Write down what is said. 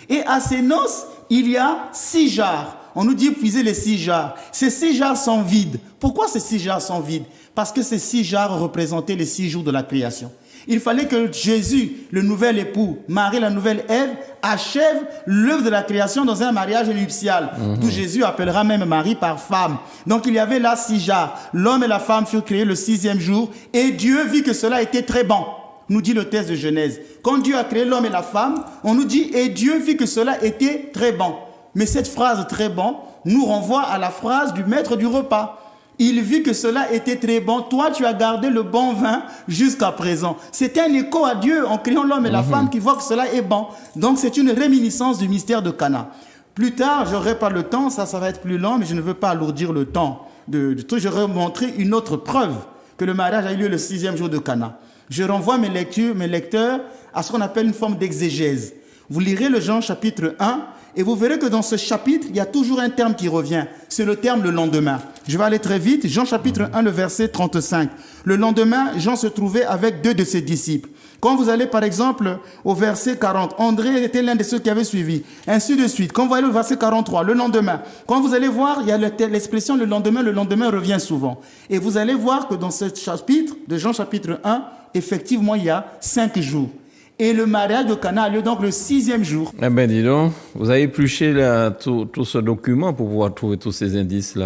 Et à ces noces, il y a 6 jarres. On nous dit puiser les 6 jarres. Ces 6 jarres sont vides. Pourquoi ces 6 jarres sont vides? Parce que ces 6 jarres représentaient les 6 jours de la création. Il fallait que Jésus, le nouvel époux, Marie, la nouvelle Ève, achève l'œuvre de la création dans un mariage nuptial, d'où Jésus appellera même Marie par femme. Donc il y avait là 6 jarres. L'homme et la femme furent créés le 6e jour et Dieu vit que cela était très bon, nous dit le texte de Genèse. Quand Dieu a créé l'homme et la femme, on nous dit « et Dieu vit que cela était très bon ». Mais cette phrase « très bon » nous renvoie à la phrase du maître du repas. Il vit que cela était très bon. Toi, tu as gardé le bon vin jusqu'à présent. C'est un écho à Dieu en créant l'homme et la femme qui voit que cela est bon. Donc, c'est une réminiscence du mystère de Cana. Plus tard, je n'aurai pas le temps, ça va être plus lent, mais je ne veux pas alourdir le temps du truc. Je vais montrer une autre preuve que le mariage a eu lieu le 6e jour de Cana. Je renvoie mes lecteurs à ce qu'on appelle une forme d'exégèse. Vous lirez le Jean chapitre 1 et vous verrez que dans ce chapitre, il y a toujours un terme qui revient. C'est le terme le lendemain. Je vais aller très vite. Jean chapitre 1, le verset 35. Le lendemain, Jean se trouvait avec 2 de ses disciples. Quand vous allez par exemple au verset 40, André était l'un de ceux qui avaient suivi. Ainsi de suite. Quand vous allez au verset 43, le lendemain. Quand vous allez voir, il y a l'expression le lendemain revient souvent. Et vous allez voir que dans ce chapitre de Jean chapitre 1, effectivement, il y a 5 jours. Et le mariage de Cana a lieu donc le 6e jour. Eh bien, dis donc, vous avez épluché tout ce document pour pouvoir trouver tous ces indices-là.